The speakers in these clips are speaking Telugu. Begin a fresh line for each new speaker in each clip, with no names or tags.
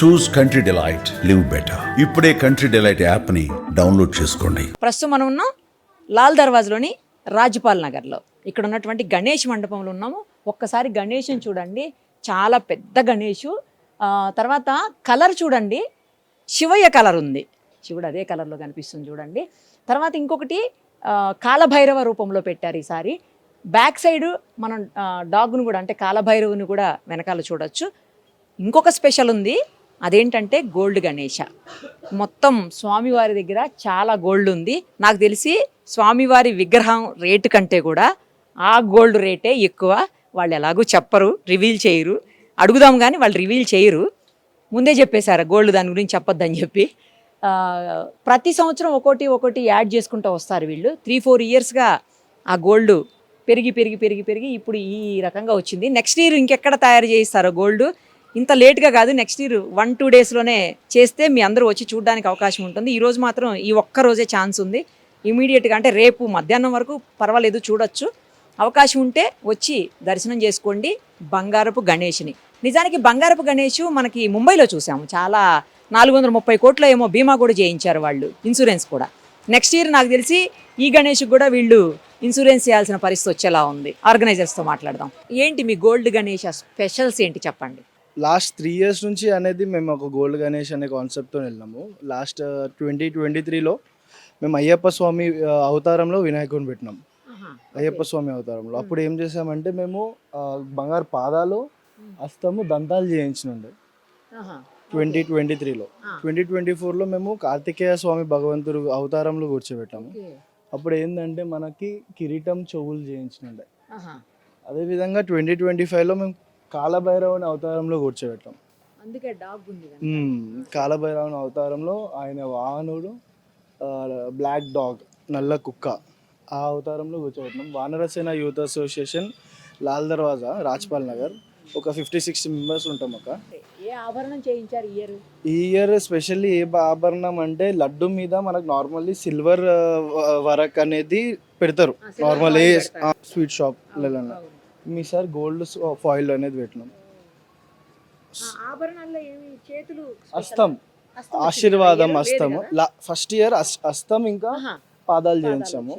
చూస్ కంట్రీ డిలైట్, లివ్ బెటర్. ఇప్పుడే కంట్రీ డిలైట్ యాప్ ని డౌన్లోడ్ చేసుకోండి.
ప్రస్తుతం మనం ఉన్నాం లాల్ దర్వాజ్లోని రాజ్పాల్ నగర్లో. ఇక్కడ ఉన్నటువంటి గణేష్ మండపంలో ఉన్నాము. ఒక్కసారి గణేష్ని చూడండి, చాలా పెద్ద గణేషు. తర్వాత కలర్ చూడండి, శివయ్య కలర్ ఉంది. శివుడు అదే కలర్లో కనిపిస్తుంది చూడండి. తర్వాత ఇంకొకటి కాలభైరవ రూపంలో పెట్టారు ఈసారి. బ్యాక్ సైడ్ మనం డాగ్ను కూడా, అంటే కాలభైరవుని కూడా వెనకాల చూడొచ్చు. ఇంకొక స్పెషల్ ఉంది, అదేంటంటే గోల్డ్ గణేష. మొత్తం స్వామివారి దగ్గర చాలా గోల్డ్ ఉంది. నాకు తెలిసి స్వామివారి విగ్రహం రేటు కంటే కూడా ఆ గోల్డ్ రేటే ఎక్కువ. వాళ్ళు ఎలాగూ చెప్పరు, రివీల్ చేయరు. అడుగుదాం కానీ వాళ్ళు రివీల్ చేయరు. ముందే చెప్పేశారు గోల్డ్ దాని గురించి చెప్పొద్దని చెప్పి. ప్రతి సంవత్సరం ఒకటి యాడ్ చేసుకుంటూ వస్తారు వీళ్ళు. 3-4 ఇయర్స్గా ఆ గోల్డ్ పెరిగి ఇప్పుడు ఈ రకంగా వచ్చింది. నెక్స్ట్ ఇయర్ ఇంకెక్కడ తయారు చేయిస్తారో గోల్డ్, ఇంత లేట్గా కాదు, నెక్స్ట్ ఇయర్ 1-2 డేస్లోనే చేస్తే మీ అందరూ వచ్చి చూడడానికి అవకాశం ఉంటుంది. ఈరోజు మాత్రం ఈ ఒక్క రోజే ఛాన్స్ ఉంది. ఇమీడియట్గా అంటే రేపు మధ్యాహ్నం వరకు పర్వాలేదు, చూడొచ్చు. అవకాశం ఉంటే వచ్చి దర్శనం చేసుకోండి బంగారపు గణేష్ని. నిజానికి బంగారపు గణేష్ మనకి ముంబైలో చూసాము. చాలా 430 కోట్ల ఏమో బీమా కూడా చేయించారు వాళ్ళు, ఇన్సూరెన్స్ కూడా. నెక్స్ట్ ఇయర్ నాకు తెలిసి ఈ గణేష్కి కూడా వీళ్ళు ఇన్సూరెన్స్ చేయాల్సిన పరిస్థితి వచ్చేలా ఉంది. ఆర్గనైజర్స్తో మాట్లాడదాం. ఏంటి మీ గోల్డ్ గణేష్ స్పెషల్స్ ఏంటి చెప్పండి.
లాస్ట్ 3 ఇయర్స్ నుంచి అనేది మేము ఒక గోల్డ్ గణేష్ అనే కాన్సెప్ట్తో వెళ్ళినాము. లాస్ట్ 2023లో మేము అయ్యప్ప స్వామి అవతారంలో వినాయకుడిని పెట్టినాం. అయ్యప్ప స్వామి అవతారంలో అప్పుడు ఏం చేసామంటే మేము బంగారు పాదాలు, హస్తము, దంతాలు చేయించినండి 2023లో. 2024లో మేము కార్తికేయ స్వామి భగవంతుడు అవతారంలో కూర్చోబెట్టాము. అప్పుడు ఏంటంటే మనకి కిరీటం, చెవులు చేయించినండి. అదేవిధంగా 2025లో మేము కాలభైరవుని అవతారంలో కూర్చోబెట్టాం.
అందుకే డాగ్ ఉంది.
కాలభైరవుని అవతారంలో ఆయన వాహనుడు బ్లాక్ డాగ్, నల్ల కుక్క, ఆ అవతారంలో కూర్చోబెట్టినాం. వానరసేన యూత్ అసోసియేషన్, లాల్ దర్వాజా, రాజ్పాల్ నగర్, ఒక 50-60 మెంబర్స్ ఉంటాం.
ఏ ఆభరణం చేయించారు
ఈ ఇయర్ స్పెషల్లీ ఏ ఆభరణం అంటే లడ్డు మీద మనకు నార్మల్లీ సిల్వర్ వర్క్ అనేది పెడతారు నార్మల్ ఏ స్వీట్ షాప్లలో. మీ సార్ గోల్డ్ ఫాయిల్ అనేది పెట్టినాం. హస్తం, ఆశీర్వాదం హస్తం. ఫస్ట్ ఇయర్ హస్తం ఇంకా పాదాలు చేయించాము.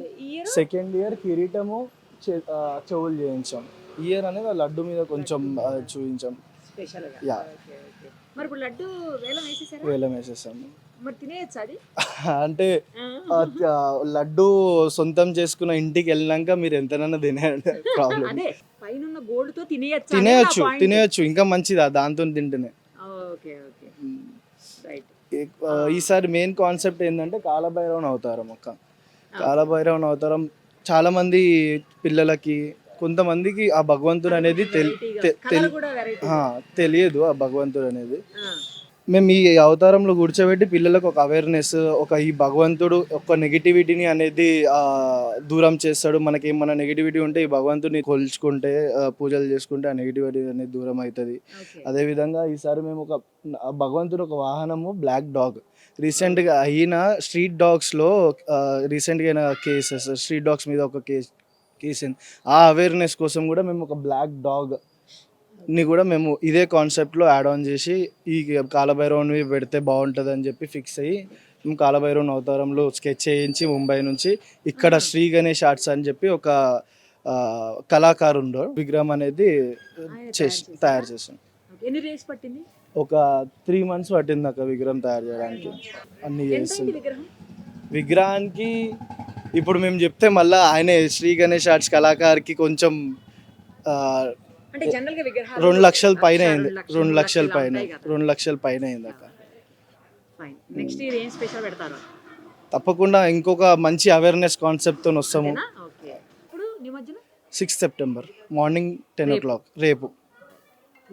సెకండ్ ఇయర్ కిరీటము, చెవులు చేయించాము. ఇయర్ అనేది లడ్డు మీద కొంచెం చూపించాం. వేలం వేసేసాము. అంటే లడ్డు సొంతం చేసుకున్న ఇంటికి వెళ్ళినాక మీరు ఎంతనన్నా తినేయండి, ప్రాబ్లం. తినేయచ్చు, ఇంకా మంచిదా దాంతో తింటేనే. ఈసారి మెయిన్ కాన్సెప్ట్ ఏంటంటే కాలభైరవన్ అవతారం. కాలభైరవన్ అవతారం చాలా మంది పిల్లలకి, కొంతమందికి ఆ భగవంతుడు అనేది తెలియదు. ఆ భగవంతుడు అనేది మేము ఈ అవతారంలో కూర్చోబెట్టి పిల్లలకు ఒక అవేర్నెస్, ఒక ఈ భగవంతుడు ఒక నెగిటివిటీని అనేది దూరం చేస్తాడు. మనకి ఏమన్నా నెగిటివిటీ ఉంటే ఈ భగవంతుడిని కొలుచుకుంటే, పూజలు చేసుకుంటే ఆ నెగిటివిటీ అనేది దూరం అవుతుంది. అదేవిధంగా ఈసారి మేము ఒక భగవంతుడు ఒక వాహనము బ్లాక్ డాగ్. రీసెంట్గా అయిన స్ట్రీట్ డాగ్స్లో రీసెంట్గా అయిన కేసెస్, స్ట్రీట్ డాగ్స్ మీద ఒక కేసు ఆ అవేర్నెస్ కోసం కూడా మేము ఒక బ్లాక్ డాగ్ ని కూడా మేము ఇదే కాన్సెప్ట్లో యాడ్ ఆన్ చేసి ఈ కాలభైరవుని పెడితే బాగుంటుంది అని చెప్పి ఫిక్స్ అయ్యి మేము కాలభైరవుని అవతారంలో స్కెచ్ చేయించి ముంబై నుంచి ఇక్కడ శ్రీ గణేష్ ఆర్ట్స్ అని చెప్పి ఒక కళాకారుడు విగ్రహం అనేది తయారు చేసాం. ఒక 3 months పట్టింది అక్క విగ్రహం తయారు చేయడానికి. అన్ని చేస్తుంది విగ్రహానికి. ఇప్పుడు మేము చెప్తే మళ్ళీ ఆయనే శ్రీ గణేష్ ఆర్ట్స్ కళాకారుకి కొంచెం 2 లక్షల పైన అయింది. 2 లక్షల పైన అయింది అక్క. తప్పకుండా ఇంకొక మంచి అవేర్నెస్ కాన్సెప్ట్తో వస్తాము. 6 సెప్టెంబర్ మార్నింగ్ 10 o'clock రేపు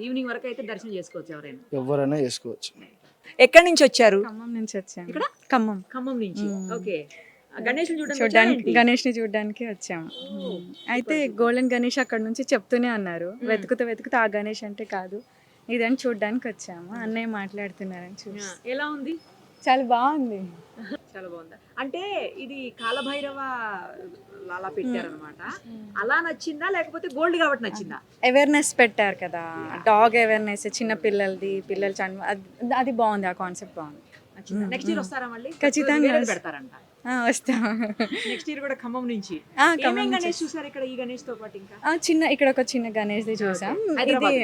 ఈవినింగ్ వరకు అయితే దర్శనం చేసుకోవచ్చు,
ఎవరైనా చేసుకోవచ్చు.
ఎక్కడి నుంచి వచ్చారు?
ఖమ్మం నుంచి వచ్చాము.
ఇక్కడ ఖమ్మం నుంచి. ఓకే,
గణేష్ ని చూడడానికి వచ్చాము. అయితే గోల్డెన్ గణేష్ అక్కడ నుంచి చెప్తూనే అన్నారు. వెతుకుతూ ఆ గణేష్ అంటే కాదు ఇదని చూడడానికి వచ్చాము. అన్నయ్య మాట్లాడుతున్నారని చూసి.
ఎలా ఉంది?
చాలా బాగుంది.
చాలా బాగుంది. అంటే ఇది కాలభైరవ అలా పెట్టారనమాట. అలా నచ్చిందా లేకపోతే గోల్డ్ కాబట్టి నచ్చిందా?
అవేర్నెస్ పెట్టారు కదా, డాగ్ అవేర్నెస్, చిన్న పిల్లలది, పిల్లలు అది బాగుంది, ఆ కాన్సెప్ట్ బాగుంది.
నచ్చిందా? నెక్స్ట్ ఇయర్ వస్తారా మళ్ళీ?
ఖచ్చితంగా
వేరేది పెడతారంట
వస్తాం.
నెక్స్ట్ ఇయర్ కూడా ఖమ్మం నుంచి.
ఖమ్మం
ఏమేం గణేష్ చూసారు ఇక్కడ? ఈ గణేష్ తో పాటు ఇంకా
చిన్న ఇక్కడ ఒక చిన్న గణేష్ది చూసాం.
హైదరాబాద్.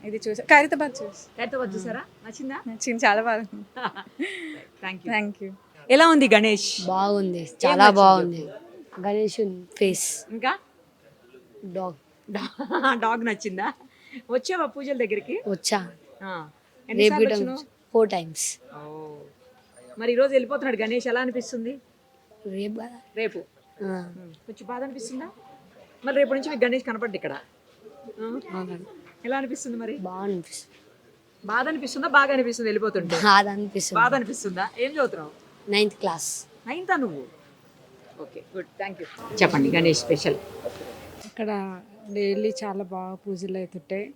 ఇది చూసాం, ఖైరతాబాద్ చూసాం.
హైదరాబాద్ చూసారా? నచ్చిందా?
చిన్న చాలా బాగుంది.
Thank you.
యూ.
ఎలా ఉంది గణేష్?
బాగుంది, చాలా బాగుంది. గణేష్ ఫేస్,
ఇంకా
డాగ్.
డాగ్ నచ్చిందా? వచ్చావా పూజల దగ్గరికి?
వచ్చా
ఎన్నిసార్లు
రేపు
వచ్చినావు?
4 times.
ఓ. మరి ఈ రోజు వెళ్ళిపోతున్నాడు గణేష్, ఎలా అనిపిస్తుంది?
రేపు కదా.
రేపు
ఆ,
కొంచెం బాధ అనిపిస్తుందా? మరి రేపు నుంచి మీకు గణేష్ కనపడ్డు ఇక్కడ.
అవునండి.
ఎలా అనిపిస్తుంది మరి?
బాగా అనిపిస్తుంది.
బాధ అనిపిస్తుందా బాగా అనిపిస్తుంది వెళ్ళిపోతుంటే?
బాధ అనిపిస్తుంది.
బాధ అనిపిస్తుందా? ఏం చదువుతున్నావు?
9th class.
9th నువ్వు? Okay, good, thank you. చెప్పండి గణేష్ స్పెషల్.
ఇక్కడ డైలీ చాలా బాగా పూజలు అవుతుంటాయి.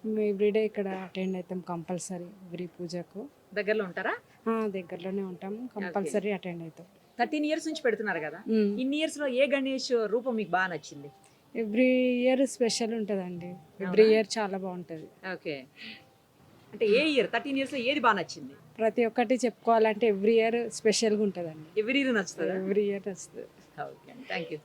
మేము ఎవ్రీడే ఇక్కడ అటెండ్ అవుతాం కంపల్సరీ, ఎవ్రీ పూజకు.
దగ్గరలో ఉంటారా?
దగ్గరలోనే ఉంటాం, కంపల్సరీ అటెండ్ అవుతాం.
13 years నుంచి పెడుతున్నారు కదా. ఇన్ని ఇయర్స్ లో ఏ గణేష్ రూపం మీకు బాగా నచ్చింది?
ఎవ్రీ ఇయర్ స్పెషల్ ఉంటుందండి, ఎవ్రీ ఇయర్ చాలా బాగుంటుంది.
ఓకే, అంటే ఏ ఇయర్ 13 years లో ఏది బాగా నచ్చింది?
ప్రతి ఒక్కటి చెప్పుకోవాలంటే ఎవ్రీ ఇయర్ స్పెషల్గా ఉంటుందండి,
ఎవ్రీ ఇయర్ నచ్చుతుందా?
ఎవ్రీ ఇయర్ వస్తుంది.
Okay, thank you.